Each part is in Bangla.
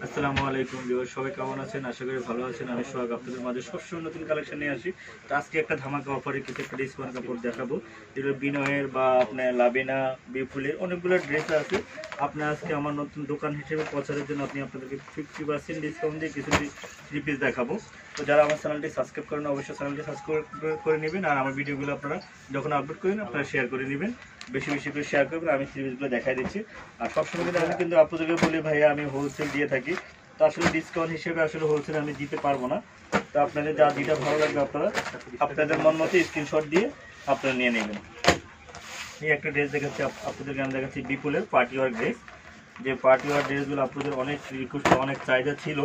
আসসালামু আলাইকুম ভিউয়ার, সবাই কেমন আছেন? আশা করি ভালো আছেন। আমি সোহাগ আপনাদের মাঝে সবসময় নতুন কালেকশন নিয়ে আসি। তো আজকে একটা ধামাকা অফারে কিছু একটা ডিসকাউন্ট কাপড় দেখাবো, যেগুলো বিনয়ের বা আপনার লাবিনা বিপুলের অনেকগুলো ড্রেস আছে। আপনার আজকে আমার নতুন দোকান হিসেবে প্রচারের জন্য আপনাদেরকে 50% ডিসকাউন্ট দিয়ে কিছু থ্রি পিস দেখাবো। তো যারা আমার চ্যানেলটি সাবস্ক্রাইব করেন অবশ্যই চ্যানেলটি সাবস্ক্রাইব করে নেবেন, আর আমার ভিডিওগুলো আপনারা যখন আপলোড করেন আপনারা শেয়ার করে নেবেন, বেশি বেশি করে শেয়ার করবেন। আমি থ্রি পিসগুলো দেখাই দিচ্ছি। আর সবসময় কিন্তু আমি কিন্তু আপনাদেরকে বলি ভাইয়া আমি হোলসেল দিয়ে থাকি, তো আসলে ডিসকাউন্ট হিসেবে আসলে হোলসেল আমি দিতে পারবো না। তো আপনাদের যা যেটা ভালো লাগবে আপনারা আপনাদের মন মতো স্ক্রিনশট দিয়ে আপনারা নিয়ে নেবেন। এই একটা ড্রেস দেখাচ্ছি আপনাদেরকে, আমি দেখাচ্ছি বিপুলের পার্টি ওয়ার ড্রেস। যে পার্টি ওয়ার ড্রেসগুলো আপনাদের অনেক রিকোয়েস্ট, অনেক চাহিদা ছিল,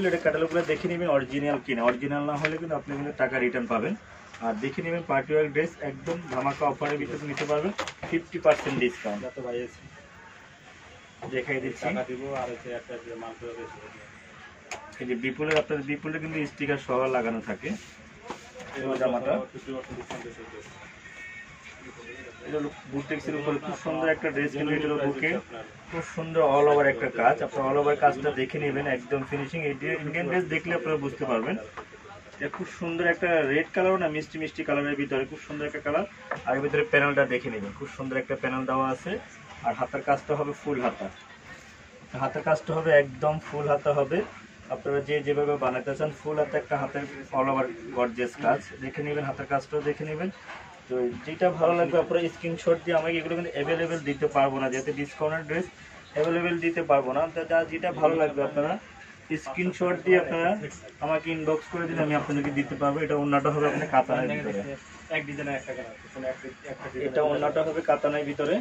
এটা ক্যাটালগুলো দেখে নেবেন অরিজিনাল কিনা। অরিজিনাল না হলে কিন্তু আপনি কিন্তু টাকা রিটার্ন পাবেন। আর দেখে নেবেন পার্টি ওয়ার ড্রেস একদম ধামাকা অফারের ভিতরে নিতে পারবেন 50% ডিসকাউন্ট। দেখাই দিচ্ছি। এই যে বিপুলের, আপনাদের বিপুলের কিন্তু স্টিকার সহ লাগানো থাকে। জামাটা এটা হলো বুটেক্সের উপরে খুব সুন্দর একটা ড্রেস, কিন্তু এটা হলো বুকে খুব সুন্দর অল ওভার একটা কাজ। আপনারা অল ওভার কাজটা দেখে নেবেন, একদম ফিনিশিং। এই ইন্ডিয়ান ড্রেস দেখলে আপনারা বুঝতে পারবেন। এটা খুব সুন্দর একটা রেড কালারও না, মিষ্টি মিষ্টি কালারের ভিতরে খুব সুন্দর একটা কালার। আর এর ভিতরে প্যানেলটা দেখে নেবেন, খুব সুন্দর একটা প্যানেল দেওয়া আছে। আর হাতার কাজটা হবে ফুল হাতা, হাতের কাজটা হবে একদম ফুল হাতা হবে। আপনারা যেভাবে বানাতে চান ফুল হাতে একটা হাতের অল ওভার গর্জিয়াস কাজ দেখে নেবেন, হাতের কাজটাও দেখে নেবেন। তো যেটা ভালো লাগবে আপনারা স্ক্রিনশট দিয়ে, আমাকে এগুলো কিন্তু অ্যাভেলেবেল দিতে পারবো না, যেহেতু ডিসকাউন্টের ড্রেস অ্যাভেলেবেল দিতে পারবো না। তো যা যেটা ভালো লাগবে আপনারা স্ক্রিনশট দিয়ে আপনারা আমাকে ইনবক্স করে দিলে আমি আপনাদেরকে দিতে পারবো। এটা ওন্নাটা হবে আপনার কাতানের ভিতরে, এটা ওন্নাটা হবে কাতানের ভিতরে।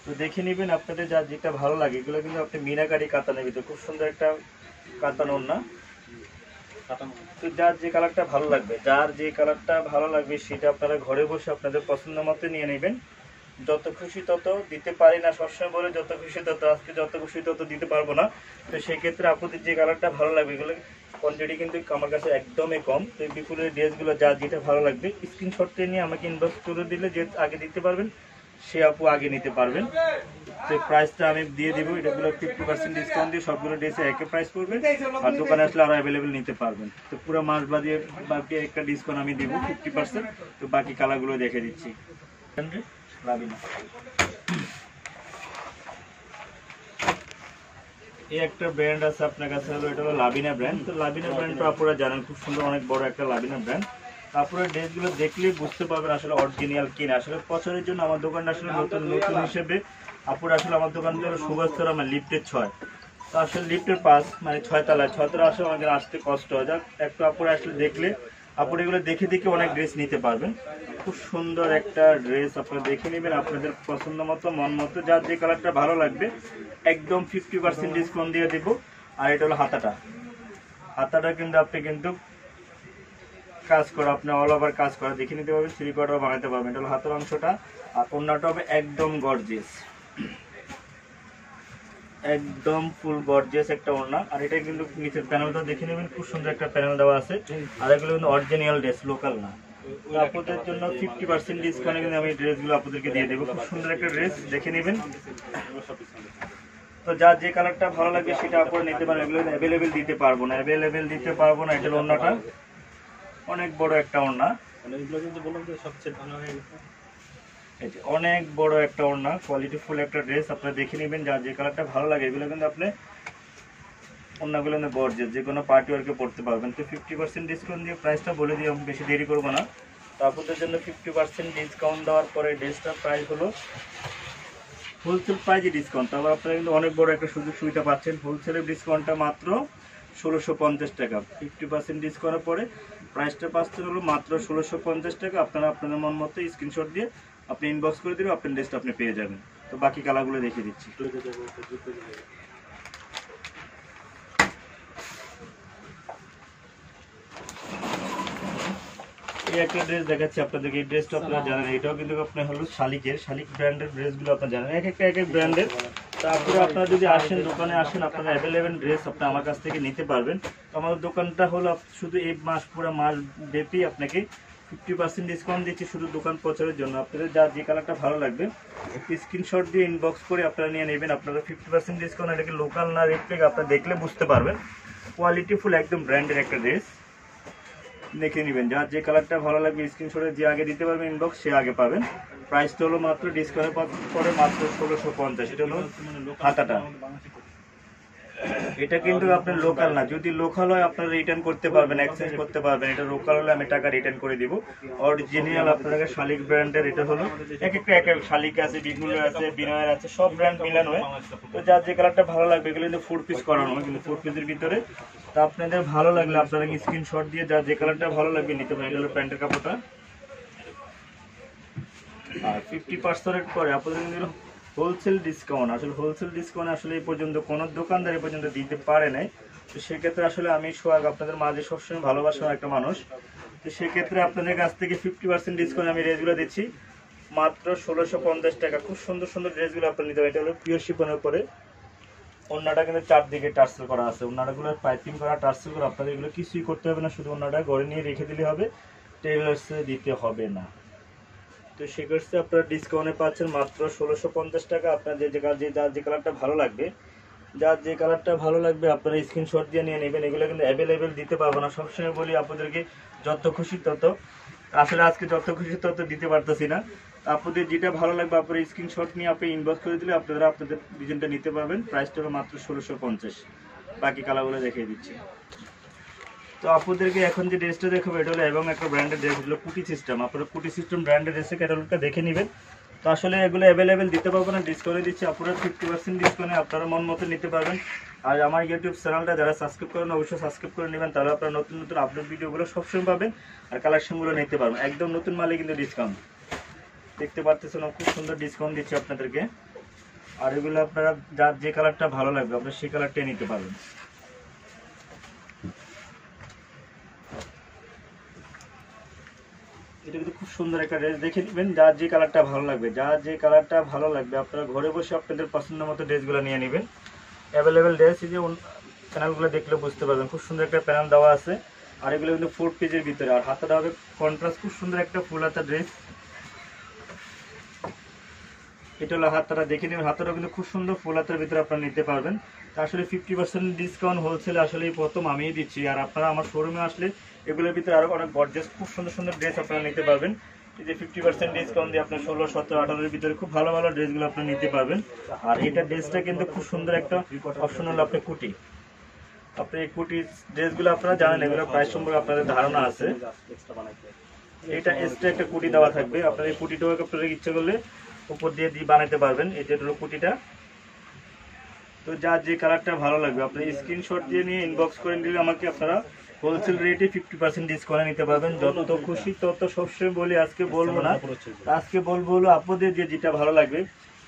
তো দেখে নেবেন আপনাদের যা যেটা ভালো লাগে। এগুলো কিন্তু আপনি মিনাকারি কাতানের ভিতরে খুব সুন্দর একটা কাতান ওড়না। তো যার যে কালারটা ভালো লাগবে, সেটা আপনারা ঘরে বসে আপনাদের পছন্দ মতো নিয়ে নেবেন। যত খুশি তত দিতে পারি না, সবসময় বলে যত খুশি তত, আজকে যত খুশি তত দিতে পারবো না। তো সেই ক্ষেত্রে আপনাদের যে কালারটা ভালো লাগবে, এগুলো কোয়ান্টিটি কিন্তু আমার কাছে একদমই কম। তো এই বিপুলের ড্রেসগুলো যা যেটা ভালো লাগবে স্ক্রিনশটটা নিয়ে আমাকে ইনবক্স করে দিলে, যে আগে দিতে পারবেন সে আপু আগে নিতে পারবেন। তো প্রাইসটা আমি দিয়ে দিব, এটাগুলো 50% ডিসকাউন্ট দিয়ে সবগুলো ড্রেসে একই প্রাইস পড়বে। আর দোকানে আসলে আরো অ্যাভেলেবেল নিতে পারবেন। তো পুরো মাস বাদে বাকি একটা ডিসকাউন্ট আমি দিব 50%। তো বাকি কালারগুলো দেখে দিচ্ছি। এই একটা ব্র্যান্ড আছে আপনার কাছে, হলো এটা হলো লাবিনা ব্র্যান্ড। তো লাবিনা ব্র্যান্ডটা আপনারা জানেন খুব সুন্দর, অনেক বড় একটা লাবিনা ব্র্যান্ড। তারপরে ড্রেসগুলো দেখলে বুঝতে পারবেন আসলে অরিজিনাল কিনা। আসলে প্রচারের জন্য আমার দোকানটা আসলে নতুন হিসেবে আপুরা আসলে আমার দোকানটা হলো সুভাষতলা, আমার লিফটের 6। তো আসলে লিফটের 5 মানে 6 তলায় আসলে আমাদের আসতে কষ্ট হয়। যাক একটু আপুরা আসলে দেখলে, আপুরা এগুলো দেখে অনেক ড্রেস নিতে পারবেন। খুব সুন্দর একটা ড্রেস আপনারা দেখে নেবেন আপনাদের পছন্দ মতো, মন মতো, যার যে কালারটা ভালো লাগবে একদম 50% ডিসকাউন্ট দিয়ে দেব। আর এটা হলো হাতাটা কিন্তু আপনি কিন্তু কাজ করা, আপনি অল ওভার কাজ করা দেখে নিতে পারবেন, 3 কোয়ার্টার বানাতে পারবেন। এটা হলো হাতের অংশটা। আর ওড়নাটা হবে একদম গর্জিয়াস, একদম ফুল গর্জিয়াস একটা ওড়না। আর এটা কিন্তু নিচের প্যানেলটা দেখে নেবেন, খুব সুন্দর একটা প্যানেল দেওয়া আছে। আর এগুলো কিন্তু অরিজিনাল ড্রেস, লোকাল না। তো আপনাদের জন্য 50% ডিসকাউন্টে কিন্তু আমি ড্রেসগুলো আপনাদেরকে দিয়ে দেবো। খুব সুন্দর একটা ড্রেস দেখে নেবেন। তো যার যে কালারটা ভালো লাগবে সেটা আপনারা নিতে পারেন। এগুলো অ্যাভেলেবেল দিতে পারবো না, এটা ওড়নাটা অনেক বড় একটা ওড়না, অনেক বড় একটা ওড়না, কোয়ালিটি ফুল একটা ড্রেস। আপনারা দেখে নেবেন যার যে কালারটা ভালো লাগে। এগুলো কিন্তু আপনি ওড়নাগুলো গর্জিয়াস, যে কোনো পার্টি ওয়ার্কে পড়তে পারবেন। তো 50% ডিসকাউন্ট দিয়ে প্রাইসটা বলে দিই, আমি বেশি দেরি করবো না। তো আপনাদের জন্য 50% ডিসকাউন্ট দেওয়ার পরে ড্রেসটার প্রাইস হলো হোলসেল প্রাইজে ডিসকাউন্ট। তারপর আপনারা কিন্তু অনেক বড় একটা সুযোগ সুবিধা পাচ্ছেন। হোলসেলের ডিসকাউন্টটা মাত্র 1650 টাকা। 50% ডিসকাউন্টের পরে প্রাইসটা পাচ্ছেন হলো মাত্র 1650 টাকা। আপনারা আপনাদের মন মতো স্ক্রিনশট দিয়ে আপনি ইনবক্স করে দেবেন, আপনার ড্রেসটা আপনি পেয়ে যাবেন। তো বাকি কালারগুলো দেখিয়ে দিচ্ছি। এই একটা ড্রেস দেখাচ্ছি আপনাদেরকে। এই ড্রেসটা আপনারা জানেন, এটাও কিন্তু আপনার হলো শালিক ব্র্যান্ডের ড্রেসগুলো আপনারা জানেন, এক এক ব্র্যান্ডের। তারপরে আপনারা যদি আসেন, দোকানে আসেন, আপনারা অ্যাভেলেবেল ড্রেস আপনি আমার কাছ থেকে নিতে পারবেন। তো আমাদের দোকানটা হলো শুধু এই মাস, পুরো মাস ব্যাপী আপনাকে 50% ডিসকাউন্ট দিচ্ছি শুধু দোকান প্রচারের জন্য। আপনাদের যা যে কালারটা ভালো লাগবে স্ক্রিনশট দিয়ে ইনবক্স করে আপনারা নিয়ে নেবেন। আপনারা 50% ডিসকাউন্ট, এটাকে লোকাল না রেপ্লিকা আপনারা দেখলে বুঝতে পারবেন। কোয়ালিটিফুল একদম ব্র্যান্ডের একটা ড্রেস, দেখে নেবেন। যার যে কালারটা ভালো লাগবে স্ক্রিনশটে যে আগে দিতে পারবেন ইনবক্স, সে আগে পাবেন। প্রাইসটা হলো মাত্র ডিসকাউন্ট পরে মাত্র 1650। এটা হলো হাতাটা। এটা কিন্তু আপনার লোকাল না, যদি লোকাল হয় আপনারা রিটার্ন করতে পারবেন, এক্সচেঞ্জ করতে পারবেন। এটা লোকাল হলে আমি টাকা রিটার্ন করে দিব। অরিজিনাল আপনাদের শালিক ব্র্যান্ডের। এটা হলো এক শালিক আছে, বিপুল আছে, বিনয়ের আছে, সব ব্র্যান্ড মিলানো হয়। তো যার যে কালারটা ভালো লাগবে, এগুলো কিন্তু 4 পিস করানো হয়, কিন্তু 4 পিসের ভিতরে। তো আপনাদের ভালো লাগলে আপনারা স্ক্রিনশট দিয়ে যার যে কালারটা ভালো লাগবে নিতে পারেন। এটা হলো প্যান্টের কাপড়টা। আর 50% পরে আপনাদের কিন্তু হোলসেল ডিসকাউন্ট। আসলে হোলসেল ডিসকাউন্ট আসলে এই পর্যন্ত কোনো দোকানদার এই পর্যন্ত দিতে পারে নাই। তো সেক্ষেত্রে আসলে আমি সোহাগ আপনাদের মাঝে সবসময় ভালোবাসার একটা মানুষ। তো সেক্ষেত্রে আপনাদের কাছ থেকে 50% ডিসকাউন্ট আমি ড্রেসগুলো দিচ্ছি মাত্র 1650 টাকা। খুব সুন্দর সুন্দর ড্রেসগুলো আপনার নিতে পারেন। এটা হলো পিওর শিফনের উপরে। ওন্নাটা কিন্তু চারদিকে টার্সেল করা আছে, ওন্নাটাগুলো পাইপিং করা, টার্সেল করা। আপনাদের এগুলো কিছুই করতে হবে না, শুধু ওন্নাটা ঘরে নিয়ে রেখে দিলে হবে, টেইলার্সে দিতে হবে না। তো সেক্ষেত্রে আপনারা ডিসকাউন্টে পাচ্ছেন মাত্র 1650 টাকা। আপনার যার যে কালারটা ভালো লাগবে, যার যে কালারটা ভালো লাগবে আপনারা স্ক্রিনশট দিয়ে নিয়ে নেবেন। এগুলো কিন্তু অ্যাভেলেবেল দিতে পারবো না, সবসময় বলি আপনাদেরকে যত খুশি তত। আসলে আজকে যত খুশি তত দিতে পারতেছি না। আপনাদের যেটা ভালো লাগবে আপনারা স্ক্রিনশট নিয়ে আপনি ইনবক্স করে দিলে আপনারা আপনাদের ডিজাইনটা নিতে পারবেন। প্রাইসটা হলো মাত্র 1650। বাকি কালারগুলো দেখিয়ে দিচ্ছি। তো আপনাদেরকে এখন যে ড্রেসটা দেখাবো এটা হলো এবং একটা ব্র্যান্ডের ড্রেস, হলো কুটি সিস্টেম। আপনারা কুটি সিস্টেম ব্র্যান্ডের ড্রেসের ক্যাটালগটা দেখে নেবেন। তো আসলে এগুলো অ্যাভেলেবেল দিতে পারবো না, ডিসকাউন্টে দিচ্ছি। আপনারা 50% ডিসকাউন্টে আপনারা মন মতো নিতে পারবেন। আর আমার ইউটিউব চ্যানেলটা যারা সাবস্ক্রাইব করেন অবশ্যই সাবস্ক্রাইব করে নেবেন, তাহলে আপনারা নতুন নতুন আপলোড ভিডিওগুলো সবসময় পাবেন আর কালেকশনগুলো নিতে পারবেন। একদম নতুন মালে কিন্তু ডিসকাউন্ট দেখতে পারতেছেন, খুব সুন্দর ডিসকাউন্ট দিচ্ছি আপনাদেরকে। আর এগুলো আপনারা যার যে কালারটা ভালো লাগবে আপনারা সেই কালারটাই নিতে পারবেন। এটা কিন্তু খুব সুন্দর একটা ড্রেস, দেখে নেবেন। যার যে কালারটা ভালো লাগবে, যার যে কালারটা ভালো লাগবে আপনারা ঘরে বসে আপনাদের পছন্দ মতো ড্রেসগুলো নিয়ে নেবেন। অ্যাভেলেবেল ড্রেস, এই যে প্যানেলগুলো দেখলে বুঝতে পারবেন, খুব সুন্দর একটা প্যানেল দেওয়া আছে। আর এগুলো কিন্তু 4 পিসের ভিতরে। আর হাতাটা হবে কন্ট্রাস্ট, খুব সুন্দর একটা ফুল হাতা ড্রেস। এটা হলো হাতাটা, দেখে নেবেন। হাতাটা কিন্তু খুব সুন্দর ফুল হাতার ভিতরে আপনারা নিতে পারবেন। আসলে 50% ডিসকাউন্ট হোলসেলে আসলে এই প্রথম আমিই দিচ্ছি। আর আপনারা আমার শোরুমে আসলে এগুলোর ভিতরে আরো অনেক গর্জিয়াস খুব সুন্দর সুন্দর ড্রেস আপনারা নিতে পারবেন। এই যে 50% ডিসকাউন্ট দিয়ে আপনার 16, 17, 18 এর ভিতরে খুব ভালো ভালো ড্রেসগুলো আপনারা নিতে পারবেন। আর এটা ড্রেসটা কিন্তু খুব সুন্দর একটা অপশন হলো আপনার কুটি। আপনি এই কুটি ড্রেসগুলো আপনারা জানেন, এগুলো প্রাইস সম্পর্কে আপনাদের ধারণা আছে। এটা এক্সট্রা একটা কুটি দেওয়া থাকবে। আপনার এই কুটিটাও আপনারা ইচ্ছে করলে উপর দিয়ে বানাতে পারবেন। এই যে হলো কুটিটা। তো যার যে কালারটা ভালো লাগবে আপনার স্ক্রিনশট দিয়ে নিয়ে ইনবক্স করে দিলে আমাকে আপনারা হোলসেল রেটে 50% ডিসকাউন্ট নিতে পারবেন। যত খুশি তত সবসময় বলি, আজকে বলবো না, আজকে বলবো হলো আপনাদের যেটা ভালো লাগবে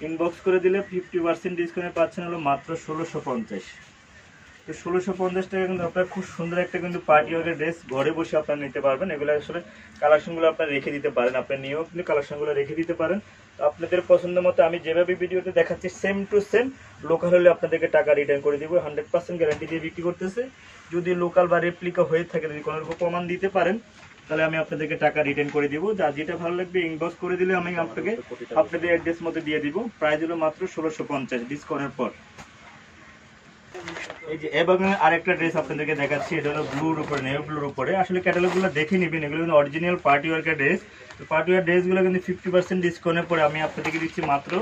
ইনবক্স করে দিলে 50% ডিসকাউন্টে পাচ্ছেন হলো মাত্র 1650। তো 1650 টাকা কিন্তু আপনার খুব সুন্দর একটা কিন্তু পার্টি ওয়ারের ড্রেস ঘরে বসে আপনারা নিতে পারবেন। এগুলো আসলে কালেকশনগুলো আপনারা রেখে দিতে পারেন, আপনার নিয়েও কিন্তু কালেকশনগুলো রেখে দিতে পারেন। তো আপনাদের পছন্দ মতো আমি যেভাবে ভিডিওতে দেখাচ্ছি সেম টু সেম লোকাল হলে আপনাদেরকে টাকা রিটার্ন করে দিব। 100% গ্যারান্টি দিয়ে বিক্রি করতেছে। যদি লোকাল বা রেপ্লিকা হয়ে থাকে, যদি কোনো রকম প্রমাণ দিতে পারেন তাহলে আমি আপনাদেরকে টাকা রিটার্ন করে দিব। যা যেটা ভালো লাগবে ইনবক্স করে দিলে আমি আপনাকে আপনাদের অ্যাড্রেস মতো দিয়ে দিব। প্রাইস হলো মাত্র 1650 ডিসকাউন্টের পর। এই যে এবং আরেকটা ড্রেস আপনাদেরকে দেখাচ্ছি, এটা হলো ব্লুর উপরে, নেভি ব্লুর উপরে। আসলে ক্যাটালগুলো দেখে নেবেন, এগুলো কিন্তু অরিজিনাল পার্টি ওয়ার্কের ড্রেস। তো পার্টি ওয়ার ড্রেসগুলো কিন্তু 50% ডিসকাউন্টের পরে আমি আপনাদেরকে দিচ্ছি মাত্র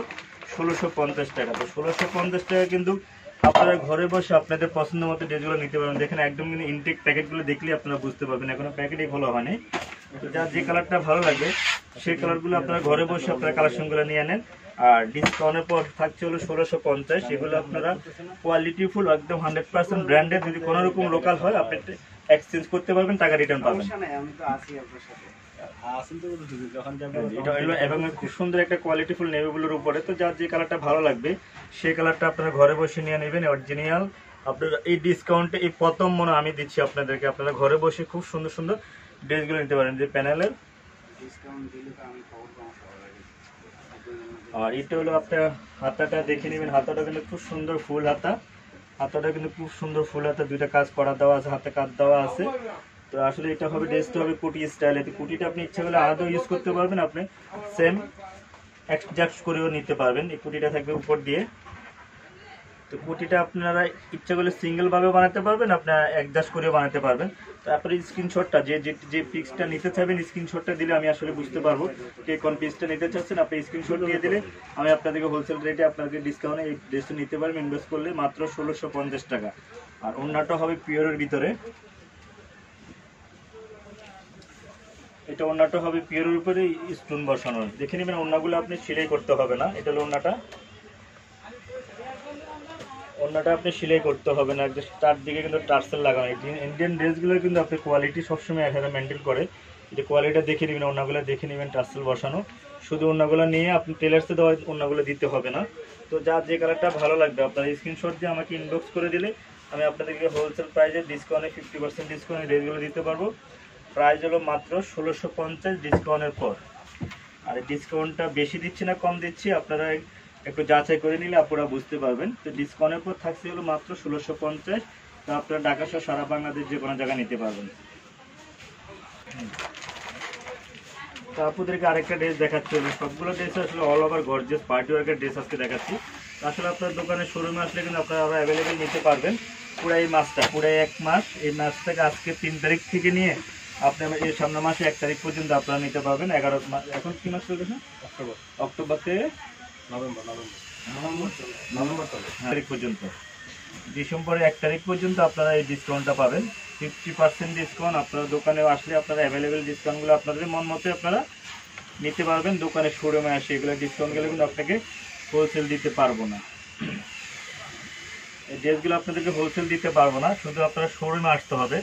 1650 টাকা। তো 1650 টাকা কিন্তু আপনারা ঘরে বসে আপনাদের পছন্দ মতো ড্রেসগুলো নিতে পারবেন। দেখেন একদম কিন্তু ইনটেক প্যাকেটগুলো দেখলে আপনারা বুঝতে পারবেন, এখনো প্যাকেটই খোলা হয়নি। তো যার যে কালারটা ভালো লাগবে সেই কালারগুলো আপনারা ঘরে বসে আপনারা কালেকশনগুলো নিয়ে নেন। আর ডিসকাউন্টের পর থাকছে হলো 1650। এগুলো আপনারা কোয়ালিটিফুল একদম 100% ব্র্যান্ডেড। যদি কোনো রকম লোকাল হয় আপনি এক্সচেঞ্জ করতে পারবেন, টাকা রিটার্ন পাবেন। এবং খুব সুন্দর একটা কোয়ালিটিফুল নেভি ব্লুর উপরে। তো যার যে কালারটা ভালো লাগবে সেই কালারটা আপনারা ঘরে বসে নিয়ে নেবেন অরিজিনাল। আপনারা এই ডিসকাউন্টে এই প্রথম মনে আমি দিচ্ছি আপনাদেরকে, আপনারা ঘরে বসে খুব সুন্দর সুন্দর ড্রেসগুলো নিতে পারেন। যে প্যানেলের আর এটা হলো আপনার হাতাটা দেখে নেবেন। হাতাটা কিন্তু খুব সুন্দর ফুল হাতা, হাতাটা কিন্তু খুব সুন্দর ফুল হাতা, দুইটা কাজ করা দেওয়া আছে, হাতে কাজ দেওয়া আছে। তো আসলে এটা হবে ড্রেসটা হবে কোটি স্টাইল। এতে কোটিটা আপনি ইচ্ছা করলে আলাদা ইউজ করতে পারবেন, আপনি সেম অ্যাডজাস্ট করেও নিতে পারবেন। এই কোটিটা থাকবে উপর দিয়ে। তো কোটিটা আপনারা ইচ্ছা করলে সিঙ্গেল ভাবে বানাতে পারবেন, আপনারা অ্যাডজাস্ট করেও বানাতে পারবেন। তারপরে স্ক্রিনশটটা যে পিক্সটা নিতে চাইবেন স্ক্রিনশটটা দিলে আমি আসলে বুঝতে পারবো কে কোন পিসটা নিতে চাচ্ছেন। আপনি স্ক্রিনশট দিয়ে দিলে আমি আপনাদেরকে হোলসেল রেটে আপনাদের ডিসকাউন্টে এই ড্রেসটা নিতে পারবেন ইনভেস্ট করলে মাত্র 1650 টাকা। আর ওড়নাটা হবে পিওরের ভিতরে, এটা ওড়নাটা হবে পিওরের উপরে স্টোন বসানো। দেখে নেবেন ওড়নাগুলো আপনি সেলাই করতে হবে না, এটা হলো ওড়নাটা। ওড়নাটা আপনি সেলাই করতে হবে না, একদম তার দিকে কিন্তু টার্সেল লাগানো। ইন্ডিয়ান ড্রেসগুলো কিন্তু আপনি কোয়ালিটি সবসময় 1000 মেনটেন করে। এটা কোয়ালিটিটা দেখে নেবেন, ওড়নাগুলো দেখে নেবেন টার্সেল বসানো। শুধু ওড়নাগুলো নিয়ে আপনি টেলার্সে দেওয়া ওড়নাগুলো দিতে হবে না। তো যার যে কালারটা ভালো লাগবে আপনার স্ক্রিনশট দিয়ে আমাকে ইনবক্স করে দিলে আমি আপনাদেরকে হোলসেল প্রাইসে ডিসকাউন্টে 50% ডিসকাউন্টে ড্রেসগুলো দিতে পারবো। প্রাইস হলো মাত্র 1650 ডিসকাউন্টের পর। আর ডিসকাউন্টটা বেশি দিচ্ছি না কম দিচ্ছি আপনারা একটু যাচাই করে নিলে আপনারা বুঝতে পারবেন। তো ডিসকাউন্টের পর থাকছে হলো মাত্র 1650। তো আপনারা ঢাকা সহ সারা বাংলাদেশ যে কোনো জায়গায় নিতে পারবেন। তো আপনাদেরকে আরেকটা ড্রেস দেখাচ্ছি, সবগুলো ড্রেস আসলে অল ওভার গর্জিয়াস পার্টি ওয়ার্কের ড্রেস আজকে দেখাচ্ছি। আসলে আপনার দোকানে শোরুমে আসলে কিন্তু আপনারা অ্যাভেলেবেল নিতে পারবেন পুরো এই মাসটা, পুরো এক মাস। এই মাসটাকে আজকে 3 তারিখ থেকে নিয়ে আপনি এই সামনের মাসে 1 তারিখ পর্যন্ত আপনারা নিতে পারবেন। 11 মাস, এখন কি মাস চলছে? অক্টোবর থেকে নভেম্বর তারিখ পর্যন্ত, ডিসেম্বরের 1 তারিখ পর্যন্ত আপনারা এই ডিসকাউন্টটা পাবেন। 50% ডিসকাউন্ট। আপনারা দোকানে আসলে আপনারা অ্যাভেলেবেল ডিসকাউন্টগুলো আপনাদের মন মতো আপনারা নিতে পারবেন। দোকানে শোরুমে আসে এগুলো ডিসকাউন্ট গেলে কিন্তু আপনাকে হোলসেল দিতে পারবো না, এই ড্রেসগুলো আপনাদেরকে হোলসেল দিতে পারবো না, শুধু আপনারা শোরুমে আসতে হবে।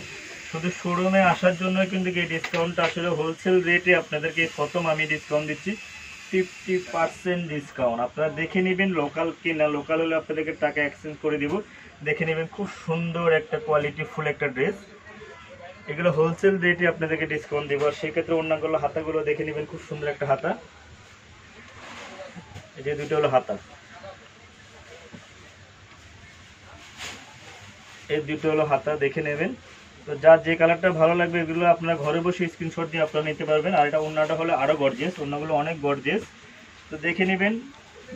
শুধু শোরুমে আসার জন্য কিন্তু এই ডিসকাউন্টটা আসলে হোলসেল রেটে আপনাদেরকে প্রথম আমি ডিসকাউন্ট দিচ্ছি 50% ডিসকাউন্ট। আপনারা দেখে নেবেন লোকাল কিনা, লোকাল হলে আপনাদেরকে টাকা এক্সচেঞ্জ করে দিব। দেখে নেবেন খুব সুন্দর একটা কোয়ালিটি ফুল একটা ড্রেস, এগুলো হোলসেল রেটে আপনাদেরকে ডিসকাউন্ট দেবো। আর সেক্ষেত্রে অন্যগুলো হাতাগুলো দেখে নেবেন, খুব সুন্দর একটা হাতা, এই যে দুটো হলো হাতা, এই দুটো হলো হাতা দেখে নেবেন। তো যার যে কালারটা ভালো লাগবে এগুলো আপনারা ঘরে বসে স্ক্রিনশট দিয়ে আপনারা নিতে পারবেন। আর এটা ওড়নাটা হলো আরও গর্জিয়াস, ওড়নাগুলো অনেক গর্জিয়াস। তো দেখে নেবেন,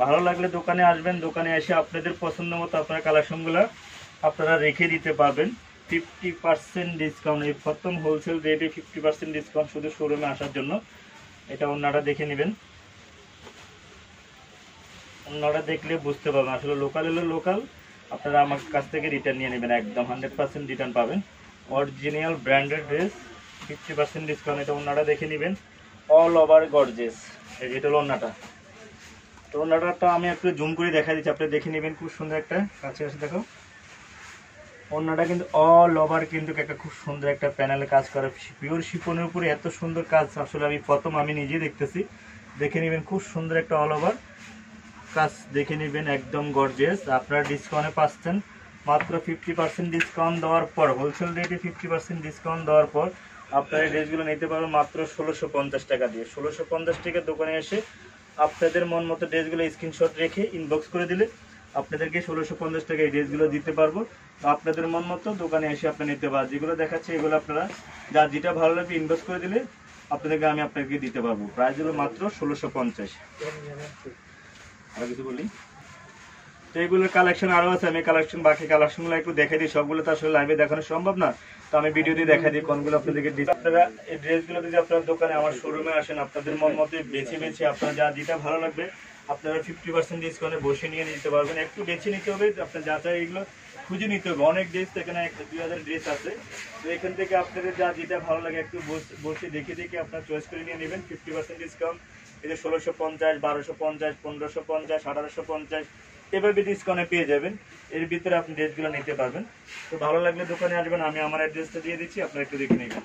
ভালো লাগলে দোকানে আসবেন, দোকানে এসে আপনাদের পছন্দ মতো আপনার কালেকশনগুলো আপনারা রেখে দিতে পারবেন। 50% ডিসকাউন্ট, এই প্রথম হোলসেল রেটে 50% ডিসকাউন্ট শুধু শোরুমে আসার জন্য। এটা ওড়নাটা দেখে নেবেন, ওড়নাটা দেখলে বুঝতে পারবেন আসলে লোকাল হলে লোকাল, আপনারা আমার কাছ থেকে রিটার্ন নিয়ে নেবেন, একদম 100% রিটার্ন পাবেন। Original branded dress 50% discount. এটা ওড়নাটা দেখে নেবেন, অল ওভার গর্জিয়াস। এটা হলো ওড়নাটা। তো ওড়নাটা আমি একটু জুম করে দেখা দিচ্ছি, আপনি দেখে নেবেন, খুব সুন্দর একটা, কাছে আসে দেখো। ওড়নাটা কিন্তু অল ওভার কিন্তু একটা খুব সুন্দর একটা প্যানেলে কাজ করা, পিওর শিফনের উপরে এত সুন্দর কাজ আসলে আমি প্রথম আমি নিজে দেখতেছি। দেখে নেবেন খুব সুন্দর একটা অল ওভার কাজ, দেখে নেবেন একদম গর্জিয়াস। আপনারা ডিসকাউন্টে পাচ্ছেন মাত্র 50% ডিসকাউন্ট দেওয়ার পর, হোলসেল রেটে 50% ডিসকাউন্ট দেওয়ার পর আপনারা এই ড্রেসগুলো নিতে পারবেন মাত্র 1650 টাকা দিয়ে। 1650 টাকা দোকানে এসে আপনাদের মন মতো ড্রেসগুলো স্ক্রিনশট রেখে ইনবক্স করে দিলে আপনাদেরকে 1650 টাকা এই ড্রেসগুলো দিতে পারবো। আপনাদের মন মতো দোকানে এসে আপনি নিতে পারবেন। যেগুলো দেখাচ্ছে এগুলো আপনারা যার যেটা ভালো লাগবে ইনবক্স করে দিলে আপনাদেরকে আমি আপনাকে দিতে পারবো। প্রাইস হলো মাত্র 1650। আর কিছু বলি, তো এইগুলোর কালেকশন আরও আছে, আমি কালেকশন বাকি কালেকশনগুলো একটু দেখে দিই। সবগুলো তো আসলে লাইভে দেখানো সম্ভব না, তো আমি ভিডিও দিয়ে দেখা দিই কোনগুলো আপনাদেরকে দিই। আপনারা এই ড্রেসগুলো যদি আপনার দোকানে আমার শোরুমে আসেন আপনাদের মন মতো বেছে বেছে আপনারা যা যেটা ভালো লাগবে আপনারা 50% ডিসকাউন্টে বসে নিয়ে নিতে পারবেন। একটু বেছে নিতে হবে, আপনার যা চাই এগুলো খুঁজে নিতে হবে। অনেক ড্রেস এখানে 2000 ড্রেস আছে, তো এখান থেকে আপনাদের যা যেটা ভালো লাগে একটু বসে দেখে দেখে আপনার চয়েস করে নিয়ে নেবেন। 50% ডিসকাউন্ট, এই যে 1650, 1250, 1550, 1850 এভাবে ডিসকাউন্টে পেয়ে যাবেন। এর ভিতরে আপনি ড্রেসগুলো নিতে পারবেন। তো ভালো লাগলে দোকানে আসবেন, আমি আমার অ্যাড্রেসটা দিয়ে দিচ্ছি, আপনারা একটু দেখে নেবেন।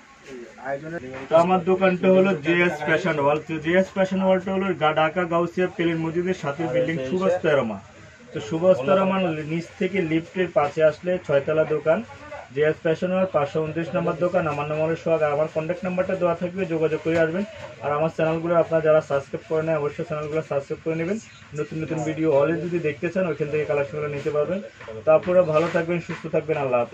তো আমার দোকানটা হলো জেএস ফ্যাশন ওয়াল। তো জেএস ফ্যাশন ওয়ালটা হলো ঢাকা গাউসিয়া প্লেন মসজিদের সাথে বিল্ডিং সুভাষ তেরমা। তো সুভাষ তেরমার নিচ থেকে লিফটের পাশে আসলে 6 তলা দোকান জেএস ফ্যাশন ওয়াল, 529 নম্বর দোকান। আমার নাম হলো সোহাগ, আর আমার কন্ট্যাক্ট নাম্বারটা দেওয়া থাকবে, যোগাযোগ করে আসবেন। আর আমার চ্যানেলগুলো আপনারা যারা সাবস্ক্রাইব করে নেয় অবশ্যই চ্যানেলগুলো সাবস্ক্রাইব করে নেবেন। নতুন নতুন ভিডিও অলরেডি যদি দেখতে চান ওইখান থেকে কালেকশনগুলো নিতে পারবেন। তো আপনারা ভালো থাকবেন, সুস্থ থাকবেন, আল্লাহ হাফেজ।